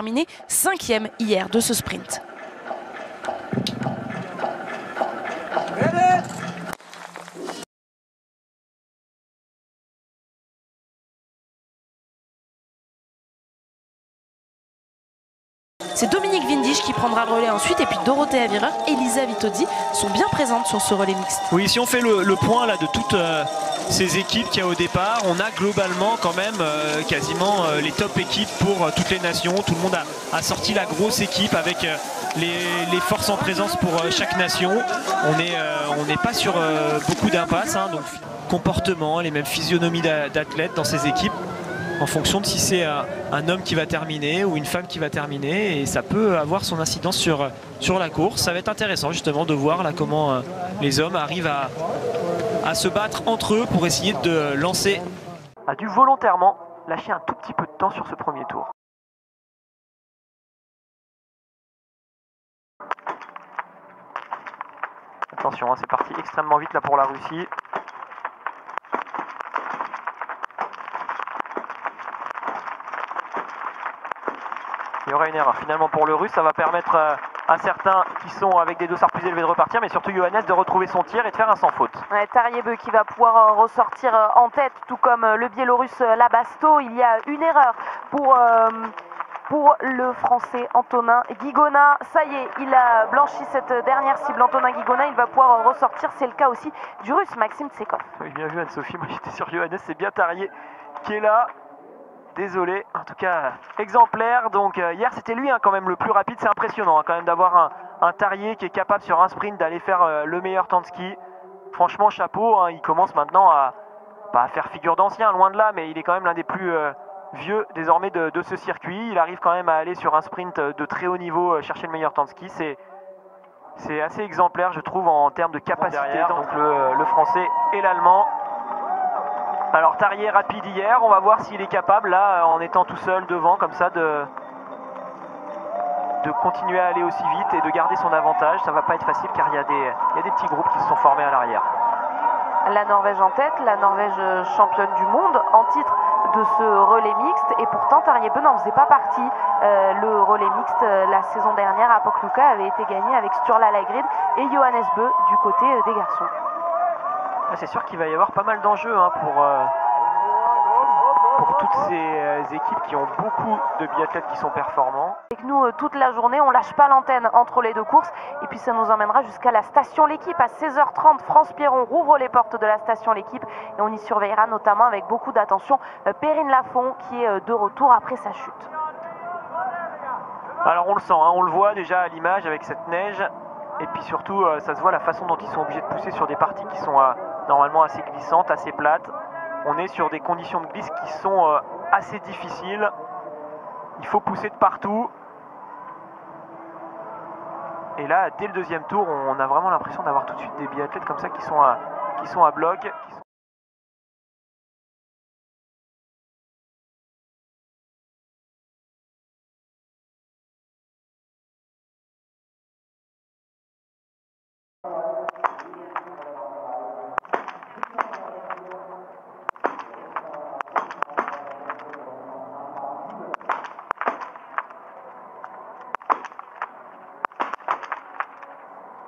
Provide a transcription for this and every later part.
Terminé 5e hier de ce sprint. C'est Dominique Windisch qui prendra le relais ensuite, et puis Dorothée Avireur et Lisa Vitozzi sont bien présentes sur ce relais mixte. Oui, si on fait le point là de toutes ces équipes qu'il y a au départ, on a globalement quand même quasiment les top équipes pour toutes les nations. Tout le monde a sorti la grosse équipe avec les forces en présence pour chaque nation. On n'est pas sur beaucoup d'impasses, hein, donc comportement, les mêmes physionomies d'athlètes dans ces équipes, en fonction de si c'est un homme qui va terminer ou une femme qui va terminer, et ça peut avoir son incidence sur la course. Ça va être intéressant justement de voir là comment les hommes arrivent à se battre entre eux pour essayer de lancer. A dû volontairement lâcher un tout petit peu de temps sur ce premier tour. Attention, hein, c'est parti extrêmement vite là pour la Russie. Il y aura une erreur finalement pour le Russe, ça va permettre à certains qui sont avec des dossards plus élevés de repartir, mais surtout Johannes de retrouver son tir et de faire un sans faute. Ouais, Tariebeu qui va pouvoir ressortir en tête, tout comme le Biélorusse Labasto. Il y a une erreur pour le Français Antonin Guigona. Ça y est, il a blanchi cette dernière cible. Antonin Guigona, il va pouvoir ressortir. C'est le cas aussi du Russe Maxime Tsekov. Oui, bien vu Anne-Sophie, moi j'étais sur Johannes, c'est bien Tarier qui est là. Désolé, en tout cas exemplaire. Donc hier c'était lui quand même le plus rapide. C'est impressionnant quand même d'avoir un Tarier qui est capable sur un sprint d'aller faire le meilleur temps de ski. Franchement chapeau, il commence maintenant pas à faire figure d'ancien, loin de là, mais il est quand même l'un des plus vieux désormais de ce circuit. Il arrive quand même à aller sur un sprint de très haut niveau chercher le meilleur temps de ski. C'est assez exemplaire je trouve en termes de capacité. Derrière, donc le français et l'allemand. Alors Tarier rapide hier, on va voir s'il est capable là en étant tout seul devant comme ça de continuer à aller aussi vite et de garder son avantage. Ça va pas être facile car il y a des petits groupes qui se sont formés à l'arrière. La Norvège en tête, la Norvège championne du monde en titre de ce relais mixte, et pourtant Tariebeu n'en faisait pas partie. Le relais mixte la saison dernière à Pokluka avait été gagné avec Sturla Lagrid et Johannes Bö du côté des garçons. C'est sûr qu'il va y avoir pas mal d'enjeux pour toutes ces équipes qui ont beaucoup de biathlètes qui sont performants. Avec nous toute la journée, on lâche pas l'antenne entre les deux courses, et puis ça nous emmènera jusqu'à la station L'Équipe à 16h30. France Pierron rouvre les portes de la station L'Équipe et on y surveillera notamment avec beaucoup d'attention Perrine Lafont qui est de retour après sa chute. Alors on le sent, on le voit déjà à l'image avec cette neige, et puis surtout ça se voit la façon dont ils sont obligés de pousser sur des parties qui sont normalement assez glissantes, assez plates. On est sur des conditions de glisse qui sont assez difficiles. Il faut pousser de partout. Et là, dès le deuxième tour, on a vraiment l'impression d'avoir tout de suite des biathlètes comme ça qui sont à bloc.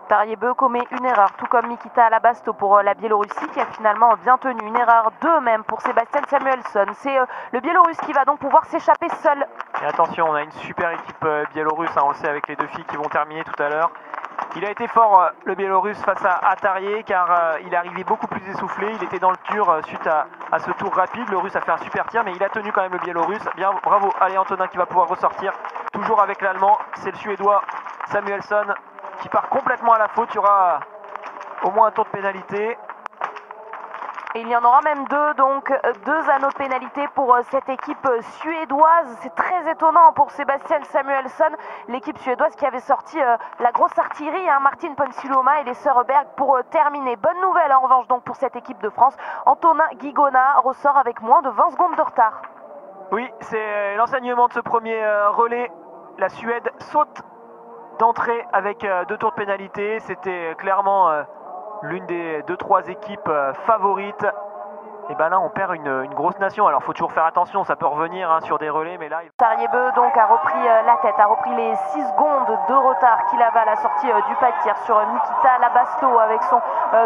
Tariebeu commet une erreur, tout comme Nikita Labasto pour la Biélorussie qui a finalement bien tenu. Une erreur 2 même pour Sebastian Samuelsson. C'est le Biélorusse qui va donc pouvoir s'échapper seul. Et attention, on a une super équipe biélorusse, on le sait avec les deux filles qui vont terminer tout à l'heure. Il a été fort le Biélorusse face à Tarier car il est arrivé beaucoup plus essoufflé. Il était dans le dur suite à ce tour rapide. Le Russe a fait un super tir mais il a tenu quand même le Biélorusse. Bien, bravo. Allez, Antonin qui va pouvoir ressortir. Toujours avec l'Allemand, c'est le Suédois Samuelsson qui part complètement à la faute. Il y aura au moins un tour de pénalité. Et il y en aura même 2, donc 2 anneaux de pénalité pour cette équipe suédoise. C'est très étonnant pour Sebastian Samuelsson, l'équipe suédoise qui avait sorti la grosse artillerie, Martin Ponsiluoma et les sœurs Berg pour terminer. Bonne nouvelle en revanche donc pour cette équipe de France. Antonin Guigona ressort avec moins de 20 secondes de retard. Oui, c'est l'enseignement de ce premier relais. La Suède saute d'entrée avec 2 tours de pénalité. C'était clairement l'une des 2-3 équipes favorites. et ben là on perd une grosse nation. Alors faut toujours faire attention, ça peut revenir hein, sur des relais, mais là... Tariebeu donc a repris la tête, a repris les 6 secondes de retard qu'il avait à la sortie du pas de tir sur Nikita Labasto avec son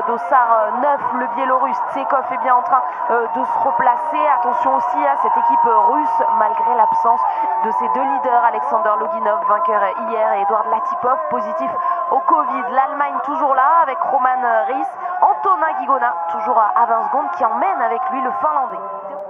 dossard 9. Le Biélorusse Tsekov est bien en train de se replacer. Attention aussi à cette équipe russe malgré l'absence de ses deux leaders, Alexander Loginov, vainqueur hier, et Edouard Latipov, positif au Covid. L'Allemagne toujours là avec Roman Ries, Antonin Guigona toujours à 20 secondes qui emmène avec lui le Finlandais.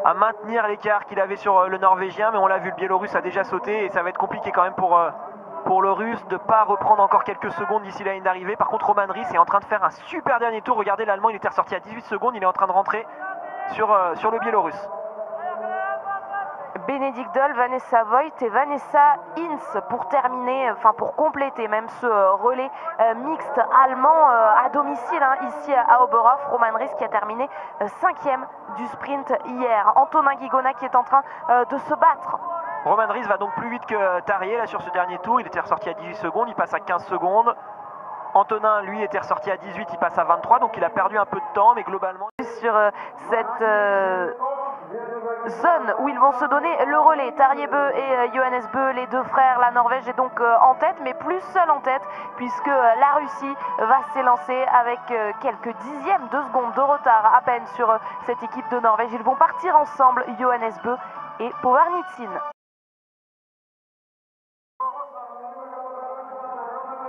À maintenir l'écart qu'il avait sur le Norvégien, mais on l'a vu, le Biélorusse a déjà sauté et ça va être compliqué quand même pour le Russe de ne pas reprendre encore quelques secondes d'ici la ligne d'arrivée. Par contre, Roman Ries est en train de faire un super dernier tour. Regardez, l'Allemand, il était ressorti à 18 secondes, il est en train de rentrer sur le Biélorusse. Bénédicte Doll, Vanessa Voigt et Vanessa Hinz pour terminer, enfin pour compléter même ce relais mixte allemand à domicile ici à Oberhof. Roman Ries qui a terminé 5e du sprint hier. Antonin Guigona qui est en train de se battre. Roman Ries va donc plus vite que Tarier là sur ce dernier tour. Il était ressorti à 18 secondes, il passe à 15 secondes. Antonin, lui, était ressorti à 18, il passe à 23, donc il a perdu un peu de temps, mais globalement... Sur cette zone où ils vont se donner le relais, Tariebeu et Johannes Bö, les deux frères, la Norvège est donc en tête, mais plus seule en tête, puisque la Russie va s'élancer avec quelques dixièmes de seconde de retard à peine sur cette équipe de Norvège. Ils vont partir ensemble, Johannes Bö et Povarnitsin.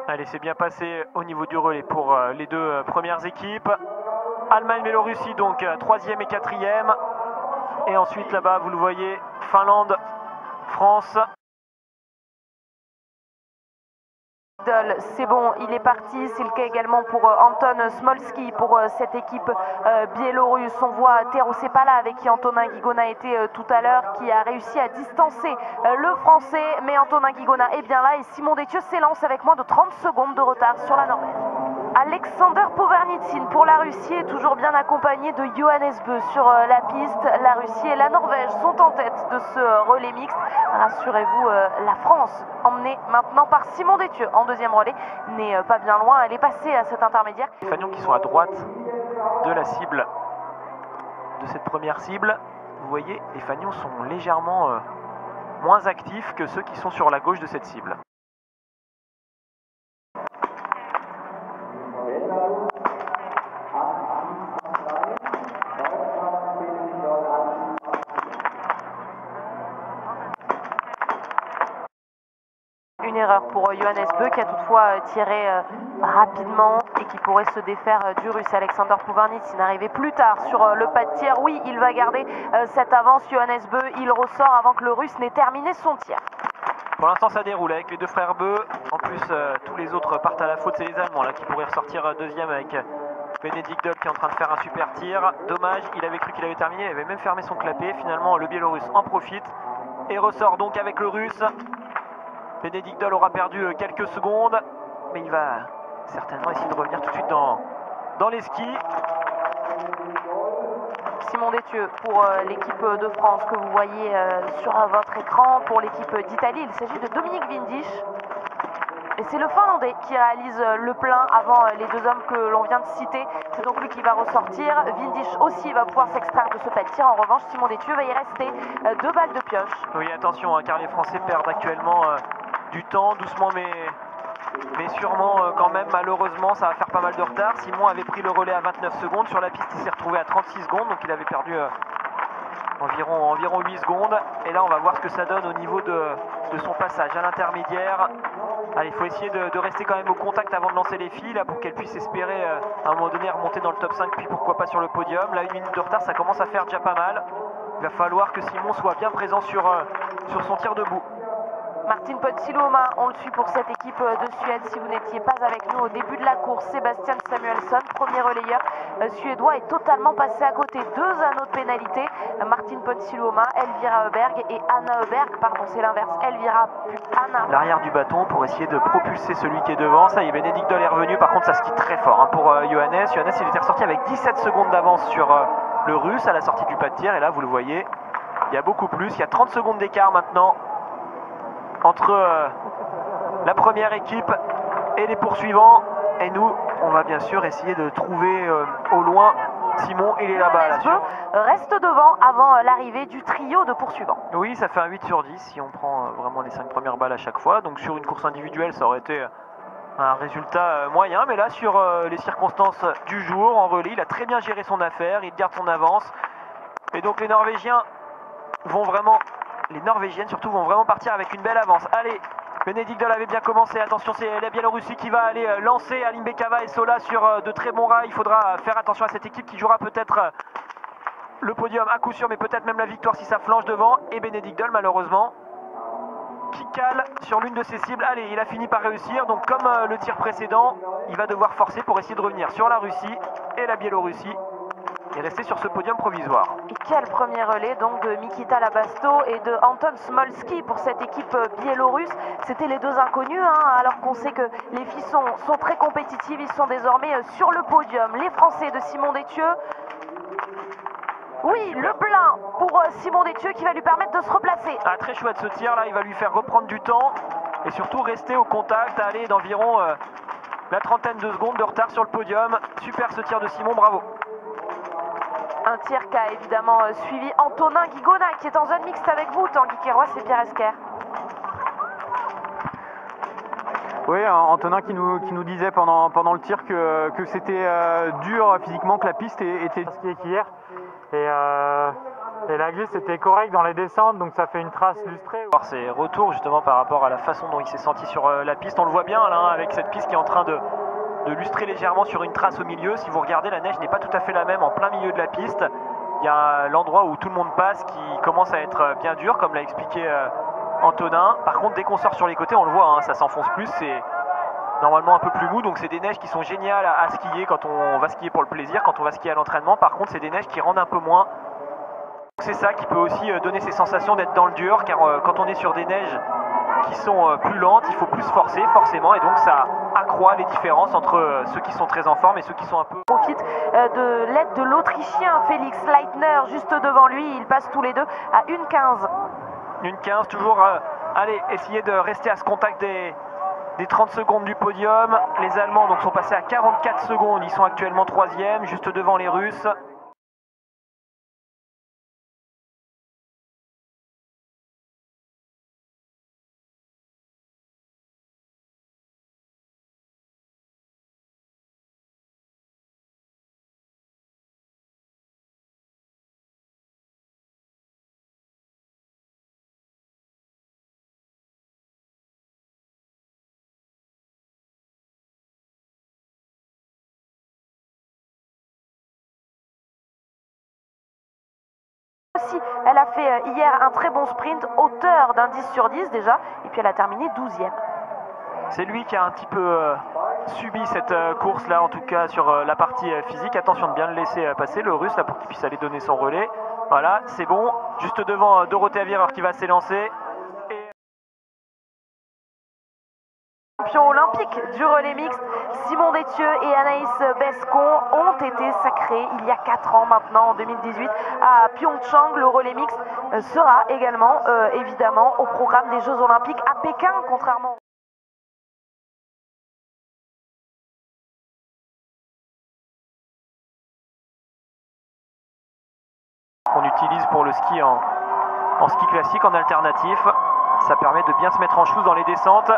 Allez, c'est bien passé au niveau du relais pour les deux premières équipes. Allemagne-Biélorussie, donc 3e et 4e. Et ensuite, là-bas, vous le voyez, Finlande, France. C'est bon, il est parti. C'est le cas également pour Anton Smolski, pour cette équipe biélorusse. On voit Tero Sepala, avec qui Antonin Guigona était tout à l'heure, qui a réussi à distancer le français. Mais Antonin Guigona est bien là et Simon Détieux s'élance avec moins de 30 secondes de retard sur la Norvège. Alexander Povarnitsin pour la Russie est toujours bien accompagné de Johannes Bö sur la piste. La Russie et la Norvège sont en tête de ce relais mixte. Rassurez-vous, la France, emmenée maintenant par Simon Détieux en deuxième relais, n'est pas bien loin. Elle est passée à cet intermédiaire. Les Fanions qui sont à droite de la cible, de cette première cible. Vous voyez, les Fanions sont légèrement moins actifs que ceux qui sont sur la gauche de cette cible. Une erreur pour Johannes Bö qui a toutefois tiré rapidement et qui pourrait se défaire du Russe Alexander Povarnitsin, arrivé plus tard sur le pas de tir. Oui, il va garder cette avance. Johannes Bö, il ressort avant que le Russe n'ait terminé son tir. Pour l'instant, ça déroule avec les deux frères Bö. En plus, tous les autres partent à la faute. C'est les Allemands là qui pourraient ressortir deuxième avec Bénédicte Doll qui est en train de faire un super tir. Dommage, il avait cru qu'il avait terminé. Il avait même fermé son clapet. Finalement, le Biélorusse en profite et ressort donc avec le Russe. Bénédicte Doll aura perdu quelques secondes, mais il va certainement essayer de revenir tout de suite dans les skis. Simon Détieux pour l'équipe de France que vous voyez sur votre écran. Pour l'équipe d'Italie, il s'agit de Dominic Windisch. Et c'est le Finlandais qui réalise le plein avant les deux hommes que l'on vient de citer. C'est donc lui qui va ressortir. Windisch aussi va pouvoir s'extraire de ce pas de tir. En revanche, Simon Détieux va y rester 2 balles de pioche. Oui, attention, car les Français perdent actuellement du temps, doucement mais sûrement quand même. Malheureusement, ça va faire pas mal de retard. Simon avait pris le relais à 29 secondes. Sur la piste, il s'est retrouvé à 36 secondes, donc il avait perdu environ 8 secondes. Et là, on va voir ce que ça donne au niveau de son passage à l'intermédiaire. Allez, il faut essayer de rester quand même au contact avant de lancer les filles, là, pour qu'elles puissent espérer à un moment donné remonter dans le top 5, puis pourquoi pas sur le podium. Là, 1 minute de retard, ça commence à faire déjà pas mal. Il va falloir que Simon soit bien présent sur son tir debout. Martin Ponsiluoma, on le suit pour cette équipe de Suède. Si vous n'étiez pas avec nous au début de la course, Sebastian Samuelsson, premier relayeur suédois, est totalement passé à côté. 2 anneaux de pénalité. Martin Ponsiluoma, Elvira Öberg et Anna Öberg, pardon, c'est l'inverse, Elvira puis Anna. L'arrière du bâton pour essayer de propulser celui qui est devant. Ça y est, Bénédicte Doll est revenu. Par contre, ça skie très fort pour Johannes. Johannes, il était ressorti avec 17 secondes d'avance sur le Russe à la sortie du pas de tir. Et là, vous le voyez, il y a beaucoup plus. Il y a 30 secondes d'écart maintenant entre la première équipe et les poursuivants. Et nous, on va bien sûr essayer de trouver au loin Simon, il est là-bas. Johannes Beu reste devant avant l'arrivée du trio de poursuivants. Oui, ça fait un 8 sur 10 si on prend vraiment les 5 premières balles à chaque fois. Donc sur une course individuelle, ça aurait été un résultat moyen. Mais là, sur les circonstances du jour, en relais, il a très bien géré son affaire. Il garde son avance. Et donc les Norvégiennes surtout, vont vraiment partir avec une belle avance. Allez, Benedict Doll avait bien commencé. Attention, c'est la Biélorussie qui va aller lancer Aline Bekava et Sola sur de très bons rails. Il faudra faire attention à cette équipe qui jouera peut-être le podium à coup sûr, mais peut-être même la victoire si ça flanche devant. Et Benedict Doll, malheureusement, qui cale sur l'une de ses cibles. Allez, il a fini par réussir. Donc comme le tir précédent, il va devoir forcer pour essayer de revenir sur la Russie et la Biélorussie et rester sur ce podium provisoire. Et quel premier relais donc de Mikita Labasto et de Anton Smolski pour cette équipe biélorusse. C'était les deux inconnus, alors qu'on sait que les filles sont très compétitives. Ils sont désormais sur le podium. Les Français de Simon Détieux. Oui, le plein pour Simon Détieux qui va lui permettre de se replacer. Ah, très chouette ce tir là, il va lui faire reprendre du temps et surtout rester au contact, aller d'environ la trentaine de secondes de retard sur le podium. Super ce tir de Simon, bravo. Un tir qu'a évidemment suivi Antonin Guigona qui est en zone mixte avec vous, Tanguy Kérois et Pierre Esquer. Oui, Antonin qui nous disait pendant le tir que c'était dur physiquement, que la piste était hier. Et la glisse était correcte dans les descentes, donc ça fait une trace lustrée. Voir ses retours justement par rapport à la façon dont il s'est senti sur la piste. On le voit bien là, avec cette piste qui est en train de lustrer légèrement sur une trace au milieu. Si vous regardez, la neige n'est pas tout à fait la même en plein milieu de la piste. Il y a l'endroit où tout le monde passe qui commence à être bien dur, comme l'a expliqué Antonin. Par contre, dès qu'on sort sur les côtés, on le voit, ça s'enfonce plus. C'est normalement un peu plus mou, donc c'est des neiges qui sont géniales à skier quand on va skier pour le plaisir, quand on va skier à l'entraînement. Par contre, c'est des neiges qui rendent un peu moins. C'est ça qui peut aussi donner ces sensations d'être dans le dur, car quand on est sur des neiges qui sont plus lentes, il faut plus forcer forcément, et donc ça accroît les différences entre ceux qui sont très en forme et ceux qui sont un peu... Profite de l'aide de l'Autrichien Félix Leitner juste devant lui. Ils passent tous les deux à 1,15. 1,15, toujours allez, essayer de rester à ce contact des 30 secondes du podium. Les Allemands donc sont passés à 44 secondes, ils sont actuellement 3e, juste devant les Russes. Elle a fait hier un très bon sprint, hauteur d'un 10 sur 10 déjà, et puis elle a terminé 12e. C'est lui qui a un petit peu subi cette course là, en tout cas sur la partie physique. Attention de bien le laisser passer, le Russe, là, pour qu'il puisse aller donner son relais. Voilà, c'est bon, juste devant Dorothea Virer qui va s'élancer. Champions olympiques du relais mixte, Simon Détieux et Anaïs Bescon ont été sacrés il y a 4 ans maintenant, en 2018, à Pyeongchang. Le relais mixte sera également, évidemment, au programme des Jeux olympiques à Pékin, contrairement... Qu'on utilise pour le ski en ski classique, en alternatif. Ça permet de bien se mettre en chose dans les descentes.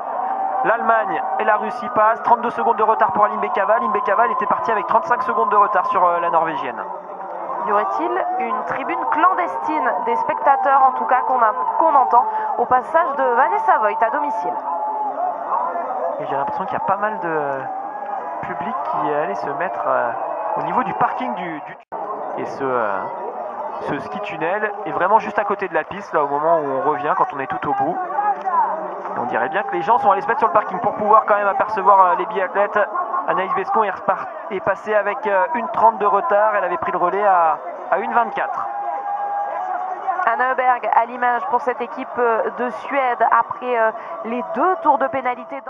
L'Allemagne et la Russie passent. 32 secondes de retard pour Aline Bekava. Aline Bekava, elle était partie avec 35 secondes de retard sur la Norvégienne. Y aurait-il une tribune clandestine des spectateurs, en tout cas qu'on entend au passage de Vanessa Voigt à domicile? Et j'ai l'impression qu'il y a pas mal de public qui allait se mettre au niveau du parking et ce ski tunnel est vraiment juste à côté de la piste, là, au moment où on revient, quand on est tout au bout. Et on dirait bien que les gens sont allés se mettre sur le parking pour pouvoir quand même apercevoir les biathlètes. Anaïs Bescon est passée avec 1,30 de retard. Elle avait pris le relais à 1,24. Anna Öberg à l'image pour cette équipe de Suède après les 2 tours de pénalité.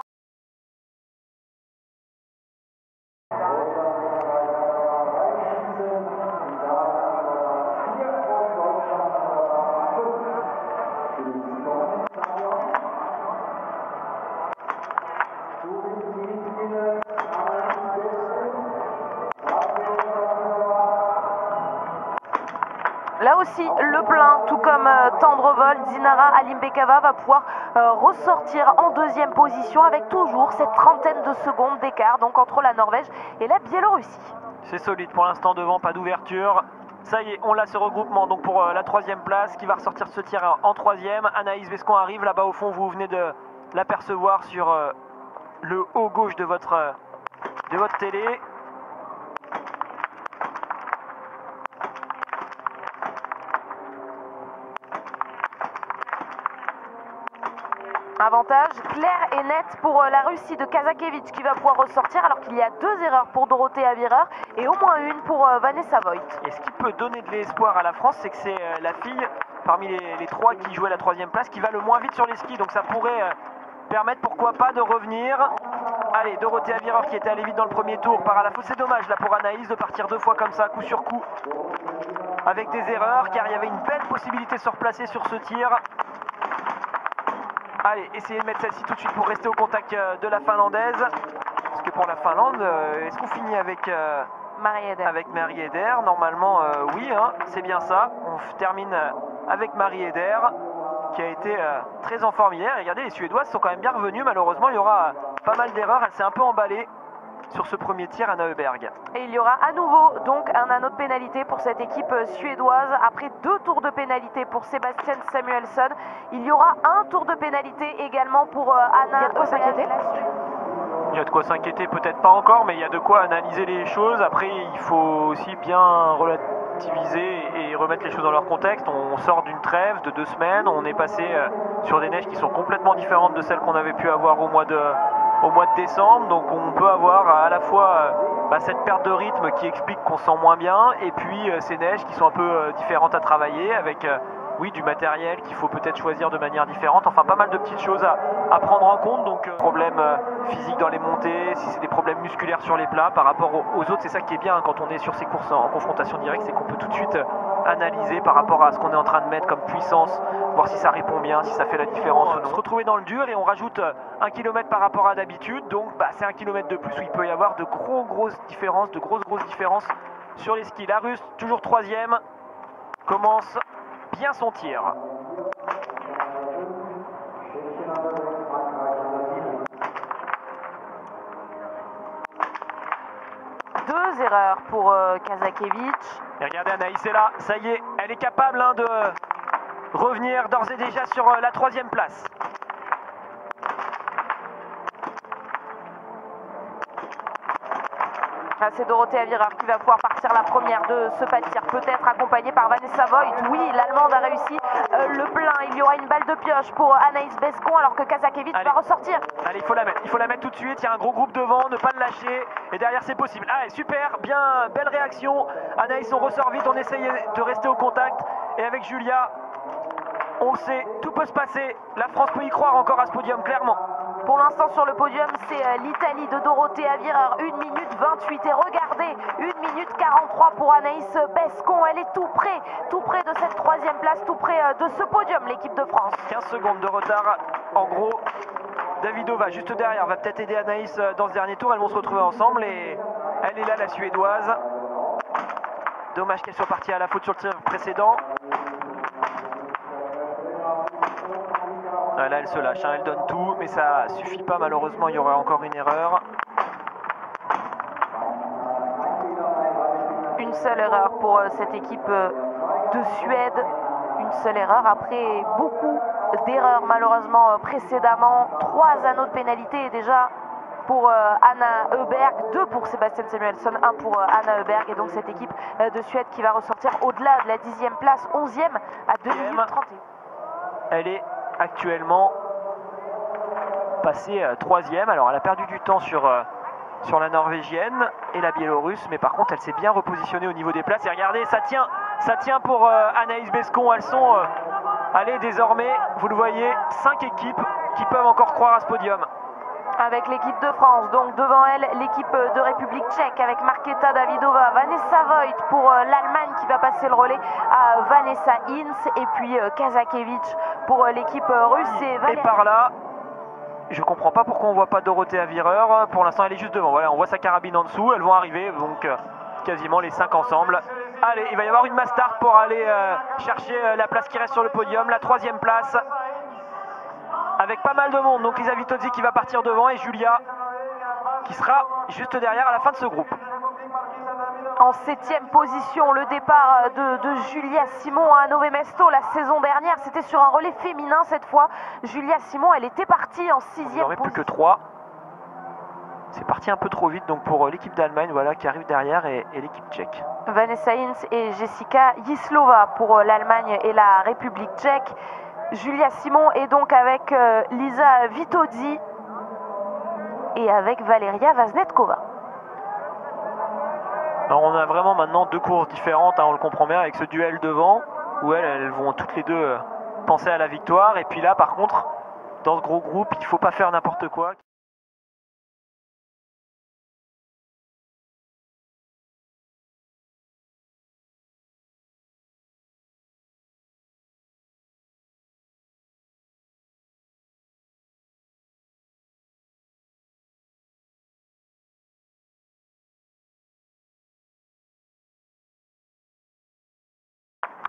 aussi le plein, tout comme Tendrevol. Dinara Alimbekova va pouvoir ressortir en deuxième position avec toujours cette trentaine de secondes d'écart donc entre la Norvège et la Biélorussie. C'est solide pour l'instant devant, pas d'ouverture. Ça y est, on a ce regroupement donc pour la troisième place qui va ressortir ce tir en troisième. Anaïs Bescon arrive là-bas au fond, vous venez de l'apercevoir sur le haut gauche de votre télé. Avantage clair et net pour la Russie de Kazakevich qui va pouvoir ressortir alors qu'il y a 2 erreurs pour Dorothée Avireur et au moins une pour Vanessa Voigt. Et ce qui peut donner de l'espoir à la France, c'est que c'est la fille parmi les 3 qui jouait la troisième place qui va le moins vite sur les skis. Donc ça pourrait permettre pourquoi pas de revenir. Allez, Dorothée Avireur qui était allée vite dans le premier tour part à la faute. C'est dommage là pour Anaïs de partir 2 fois comme ça, coup sur coup, avec des erreurs car il y avait une belle possibilité de se replacer sur ce tir. Allez, essayez de mettre celle-ci tout de suite pour rester au contact de la Finlandaise. Parce que pour la Finlande, est-ce qu'on finit avec Marie Eder? Normalement, oui, hein, c'est bien ça. On termine avec Marie Eder, qui a été très en forme hier. Et regardez, les Suédoises sont quand même bien revenues. Malheureusement, il y aura pas mal d'erreurs. Elle s'est un peu emballée sur ce premier tir, Anna Öberg. Et il y aura à nouveau donc un anneau de pénalité pour cette équipe suédoise. Après 2 tours de pénalité pour Sebastian Samuelsson, il y aura un tour de pénalité également pour Anna. Il y a de quoi s'inquiéter? Il y a de quoi s'inquiéter, peut-être pas encore, mais il y a de quoi analyser les choses. Après, il faut aussi bien relativiser et remettre les choses dans leur contexte. On sort d'une trêve de 2 semaines, on est passé sur des neiges qui sont complètement différentes de celles qu'on avait pu avoir au mois de décembre, donc on peut avoir à la fois cette perte de rythme qui explique qu'on se sent moins bien, et puis ces neiges qui sont un peu différentes à travailler avec oui, du matériel qu'il faut peut-être choisir de manière différente, enfin pas mal de petites choses à prendre en compte, donc problèmes physiques dans les montées, si c'est des problèmes musculaires sur les plats par rapport aux autres, c'est ça qui est bien quand on est sur ces courses en confrontation directe, c'est qu'on peut tout de suite analyser par rapport à ce qu'on est en train de mettre comme puissance, voir si ça répond bien, si ça fait la différence. On se retrouver dans le dur et on rajoute 1 km par rapport à d'habitude, donc c'est 1 km de plus où il peut y avoir de grosses différences sur les skis. La Russe, toujours troisième, commence bien son tir. Deux erreurs pour Kazakevich. Et regardez, Anaïs est là, ça y est, elle est capable de revenir d'ores et déjà sur la troisième place. C'est Dorothée Avireur qui va pouvoir partir la première de ce pas de tir, peut-être accompagnée par Vanessa Voigt. Oui, l'Allemande a réussi le plein. Il y aura une balle de pioche pour Anaïs Bescon alors que Kazakevich va ressortir. Allez, il faut la mettre tout de suite. Il y a un gros groupe devant, ne pas le lâcher. Et derrière, c'est possible. Allez, super, bien, belle réaction. Anaïs, on ressort vite, on essaye de rester au contact. Et avec Julia, on le sait, tout peut se passer. La France peut y croire encore à ce podium, clairement. Pour l'instant sur le podium, c'est l'Italie de Dorothée Avireur, 1 minute 28. Et regardez, 1 minute 43 pour Anaïs Bescon. Elle est tout près de cette troisième place, tout près de ce podium, l'équipe de France. 15 secondes de retard, en gros. Davidova, juste derrière, va peut-être aider Anaïs dans ce dernier tour. Elles vont se retrouver ensemble et elle est là, la Suédoise. Dommage qu'elle soit partie à la faute sur le tir précédent. Là, elle se lâche, elle donne tout, mais ça suffit pas. Malheureusement, il y aura encore une erreur. Une seule erreur pour cette équipe de Suède. Une seule erreur après beaucoup d'erreurs malheureusement précédemment. 3 anneaux de pénalité déjà pour Anna Öberg, 2 pour Sebastian Samuelsson, 1 pour Anna Öberg. Et donc cette équipe de Suède qui va ressortir au-delà de la 10e place, 11e à 2 minutes 31. Elle est actuellement passée 3e. Alors elle a perdu du temps sur la Norvégienne et la Biélorusse, mais par contre elle s'est bien repositionnée au niveau des places. Et regardez, ça tient pour Anaïs Bescon. Elles sont allez, désormais, vous le voyez, 5 équipes qui peuvent encore croire à ce podium. Avec l'équipe de France, donc devant elle, l'équipe de République tchèque avec Markéta Davidová, Vanessa Voigt pour l'Allemagne qui va passer le relais à Vanessa Hinz, et puis Kazakevich pour l'équipe russe. Et par là, je comprends pas pourquoi on voit pas Dorothée Avireur. Pour l'instant, elle est juste devant. Voilà, on voit sa carabine en dessous. Elles vont arriver, donc quasiment les 5 ensemble. Allez, il va y avoir une mass start pour aller chercher la place qui reste sur le podium, la 3e place. Avec pas mal de monde, donc Lisa Vitozzi qui va partir devant et Julia qui sera juste derrière à la fin de ce groupe. En 7e position, le départ de Julia Simon à Nové Mesto la saison dernière. C'était sur un relais féminin cette fois. Julia Simon, elle était partie en 6e position. Plus que 3. C'est parti un peu trop vite donc pour l'équipe d'Allemagne voilà, qui arrive derrière et l'équipe tchèque. Vanessa Hinz et Jessica Jislova pour l'Allemagne et la République tchèque. Julia Simon est donc avec Lisa Vitozzi et avec Valeria Vaznetkova. Alors on a vraiment maintenant 2 courses différentes, hein, on le comprend bien avec ce duel devant où elles vont toutes les deux penser à la victoire. Et puis là par contre, dans ce gros groupe, il ne faut pas faire n'importe quoi.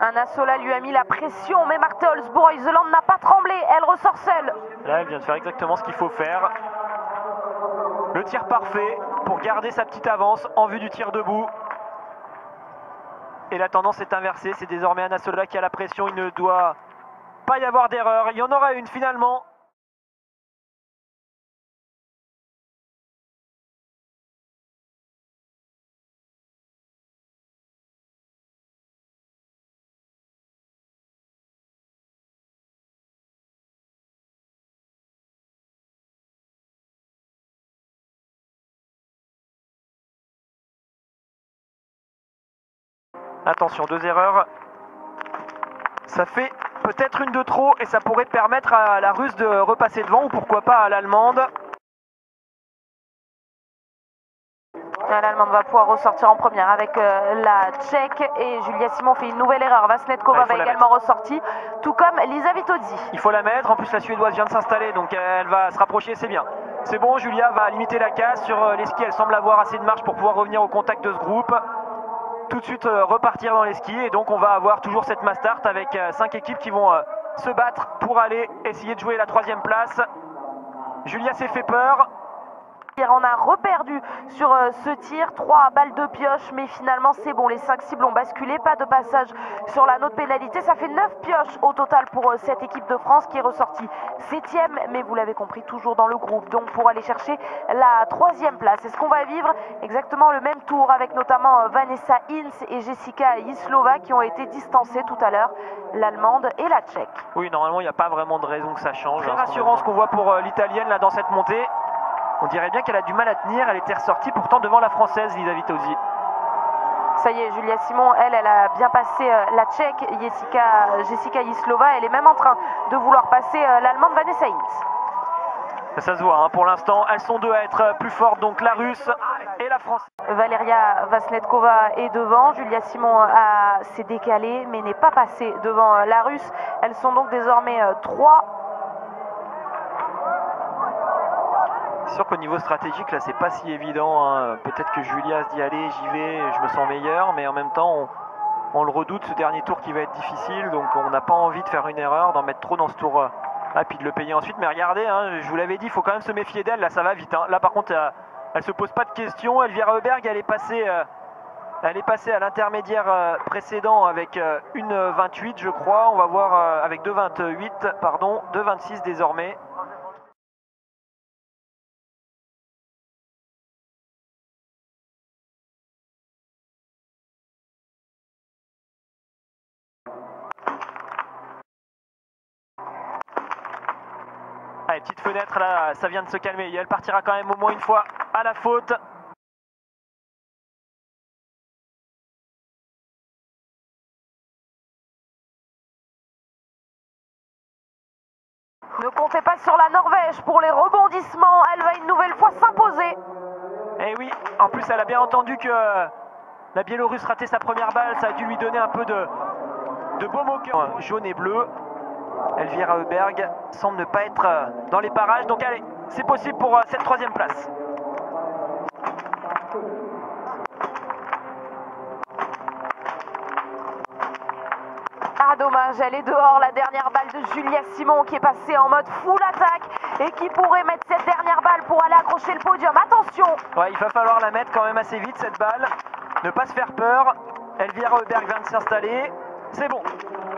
Anna Sola lui a mis la pression, mais Marte Olsbo-Reuseland n'a pas tremblé, elle ressort seule. Là, elle vient de faire exactement ce qu'il faut faire. Le tir parfait pour garder sa petite avance en vue du tir debout. Et la tendance est inversée, c'est désormais Anna Sola qui a la pression, il ne doit pas y avoir d'erreur. Il y en aura une finalement. Attention, 2 erreurs. Ça fait peut-être une de trop et ça pourrait permettre à la Russe de repasser devant ou pourquoi pas à l'Allemande. L'Allemande va pouvoir ressortir en première avec la Tchèque et Julia Simon fait une nouvelle erreur. Vasnetkova va également ressortir, tout comme Lisa Vitozzi. Il faut la mettre, en plus la Suédoise vient de s'installer donc elle va se rapprocher, c'est bien. C'est bon, Julia va limiter la casse sur les skis, elle semble avoir assez de marge pour pouvoir revenir au contact de ce groupe. Tout de suite repartir dans les skis et donc on va avoir toujours cette mass start avec 5 équipes qui vont se battre pour aller essayer de jouer la 3e place. Julia s'est fait peur. On a reperdu sur ce tir, 3 balles de pioche, mais finalement c'est bon, les 5 cibles ont basculé, pas de passage sur la note pénalité, ça fait 9 pioches au total pour cette équipe de France qui est ressortie 7e, mais vous l'avez compris, toujours dans le groupe, donc pour aller chercher la 3e place. Est-ce qu'on va vivre exactement le même tour avec notamment Vanessa Hinz et Jessica Jislova qui ont été distancées tout à l'heure, l'Allemande et la Tchèque. Oui, normalement il n'y a pas vraiment de raison que ça change. Très rassurant ce qu'on voit pour l'Italienne là dans cette montée. On dirait bien qu'elle a du mal à tenir, elle était ressortie pourtant devant la Française Lisa Vitozzi. Ça y est, Julia Simon, elle a bien passé la Tchèque, Jessica Jislova, elle est même en train de vouloir passer l'Allemande Vanessa Hinz. Ça se voit, hein, pour l'instant, elles sont 2 à être plus fortes, donc la Russe et la Française. Valeria Vaznetkova est devant, Julia Simon s'est décalée mais n'est pas passée devant la Russe. Elles sont donc désormais 3. C'est sûr qu'au niveau stratégique, là, c'est pas si évident. Hein. Peut-être que Julia se dit allez, j'y vais, je me sens meilleur, mais en même temps, on le redoute, ce dernier tour qui va être difficile, donc on n'a pas envie de faire une erreur, d'en mettre trop dans ce tour, puis de le payer ensuite. Mais regardez, hein, je vous l'avais dit, il faut quand même se méfier d'elle, là ça va vite. Hein. Là par contre, elle se pose pas de questions. Elvira Heuberg, elle est passée à l'intermédiaire précédent avec 1,28 je crois. On va voir avec 2,28, pardon, 2,26 désormais. Allez, petite fenêtre là, ça vient de se calmer. Et elle partira quand même au moins une fois à la faute. Ne comptez pas sur la Norvège pour les rebondissements, elle va une nouvelle fois s'imposer. Eh oui, en plus elle a bien entendu que la Biélorusse ratait sa première balle, ça a dû lui donner un peu de baume au cœur. Jaune et bleu. Elvira Heuberg semble ne pas être dans les parages, donc allez, c'est possible pour cette 3e place. Ah dommage, elle est dehors, la dernière balle de Julia Simon qui est passée en mode full attaque et qui pourrait mettre cette dernière balle pour aller accrocher le podium. Attention! Ouais, il va falloir la mettre quand même assez vite cette balle, ne pas se faire peur. Elvira Heuberg vient de s'installer, c'est bon.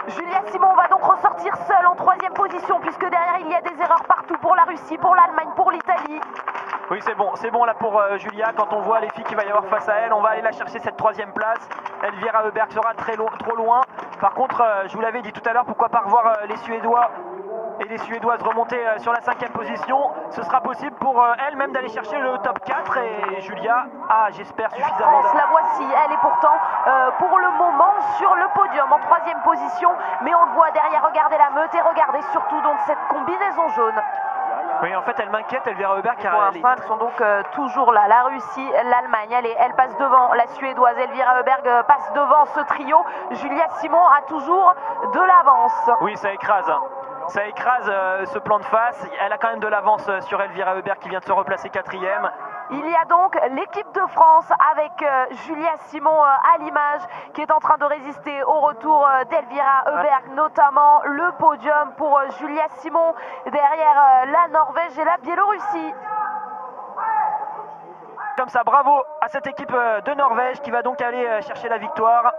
Julia Simon va donc ressortir seule en 3e position puisque derrière il y a des erreurs partout pour la Russie, pour l'Allemagne, pour l'Italie. Oui, c'est bon là pour Julia. Quand on voit les filles qu'il va y avoir face à elle, on va aller la chercher cette 3e place. Elvira Heuberg sera trop loin. Par contre, je vous l'avais dit tout à l'heure, pourquoi pas revoir les Suédois et les Suédoises remonter sur la 5e position. Ce sera possible pour elle même d'aller chercher le top 4 et Julia a, j'espère, suffisamment. La voici, elle est pourtant pour le moment sur le podium en 3e position, mais on le voit derrière, regardez la meute et regardez surtout donc cette combinaison jaune. Oui, en fait, elle m'inquiète, Elvira Heuberg, car pour l'instant, elles sont donc toujours là. La Russie, l'Allemagne, elle passe devant la Suédoise. Elvira Heuberg passe devant ce trio. Julia Simon a toujours de l'avance. Oui, ça écrase. Ça écrase ce plan de face. Elle a quand même de l'avance sur Elvira Heuberg qui vient de se replacer 4e. Il y a donc l'équipe de France avec Julia Simon à l'image qui est en train de résister au retour d'Elvira Heuberg, notamment le podium pour Julia Simon derrière la Norvège et la Biélorussie. Comme ça, bravo à cette équipe de Norvège qui va donc aller chercher la victoire.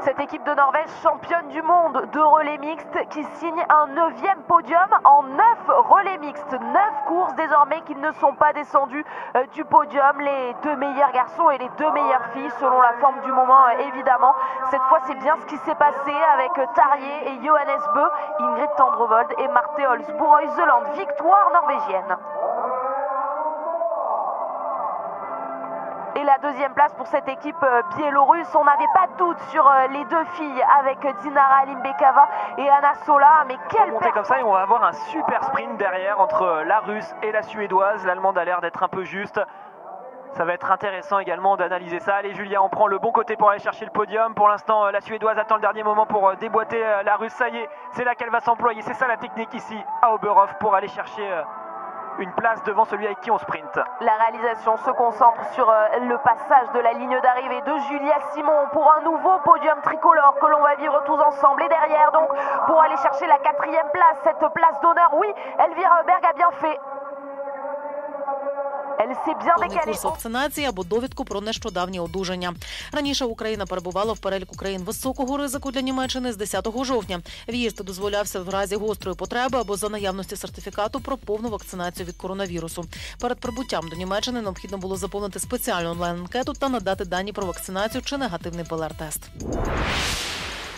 Cette équipe de Norvège, championne du monde de relais mixte, qui signe un 9e podium en 9 relais mixtes. 9 courses désormais qui ne sont pas descendues du podium. Les 2 meilleurs garçons et les 2 meilleures filles, selon la forme du moment évidemment. Cette fois, c'est bien ce qui s'est passé avec Tarjei et Johannes Bø, Ingrid Tendrevold et Marte Holsboe-Røiseland. Victoire norvégienne. Et la 2e place pour cette équipe biélorusse. On n'avait pas de doute sur les 2 filles avec Dinara Limbekova et Anna Sola. Mais quelle monter comme ça et on va avoir un super sprint derrière entre la Russe et la Suédoise. L'Allemande a l'air d'être un peu juste. Ça va être intéressant également d'analyser ça. Allez Julia, on prend le bon côté pour aller chercher le podium. Pour l'instant, la Suédoise attend le dernier moment pour déboîter la Russe. Ça y est, c'est là qu'elle va s'employer. C'est ça la technique ici à Oberhof pour aller chercher une place devant celui avec qui on sprint. La réalisation se concentre sur le passage de la ligne d'arrivée de Julia Simon pour un nouveau podium tricolore que l'on va vivre tous ensemble. Et derrière donc, pour aller chercher la 4e place, cette place d'honneur, oui, Elvira Heuberg a bien fait. Повний курс вакцинації або довідку про нещодавнє одужання. Раніше Україна перебувала в переліку країн високого ризику для Німеччини з 10 жовтня. В'їзд дозволявся в разі гострої потреби або за наявності сертифікату про повну вакцинацію від коронавірусу. Перед прибуттям до Німеччини необхідно було заповнити спеціальну онлайн-анкету та надати дані про вакцинацію чи негативний ПЛР-тест.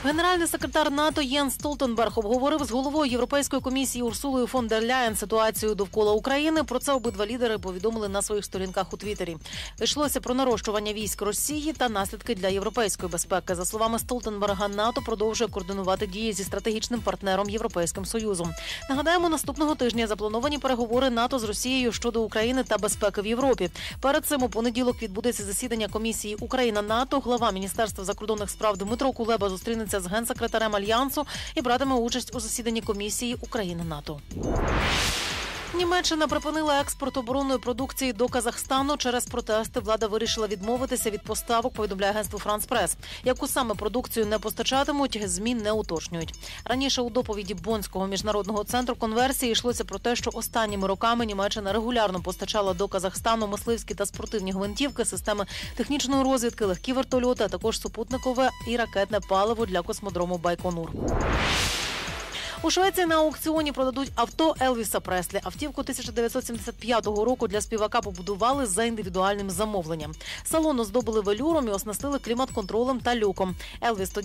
Генеральний секретар НАТО Єнс Столтенберг обговорив з головою Європейської комісії Урсулою фон дер Ляєн ситуацію довкола України. Про це обидва лідери повідомили на своїх сторінках у Твіттері. Йшлося про нарощування військ Росії та наслідки для європейської безпеки. За словами Столтенберга, НАТО продовжує координувати дії зі стратегічним партнером Європейським Союзом. Нагадаємо, наступного тижня заплановані переговори НАТО з Росією щодо України та безпеки в Європі. Перед цим у понеділок відбудеться засідання комісії Україна-НАТО. Глава Міністерства закордонних справ Дмитро Кулеба зустрінеться з генсекретарем Альянсу і братиме участь у засіданні комісії Україна-НАТО. Німеччина припинила експорт оборонної продукції до Казахстану. Через протести влада вирішила відмовитися від поставок, повідомляє агентство France Press. Яку саме продукцію не постачатимуть, ЗМІ не уточнюють. Раніше у доповіді Боннського міжнародного центру конверсії йшлося про те, що останніми роками Німеччина регулярно постачала до Казахстану мисливські та спортивні гвинтівки, системи технічної розвідки, легкі вертольоти, а також супутникове і ракетне паливо для космодрому Байконур. У Швеції на аукціоні продадуть авто Елвіса Преслі. Автівку 1975 року для співака побудували за індивідуальним замовленням. Салон оздобили велюром і оснастили клімат-контролем та люком. Елвіс тоді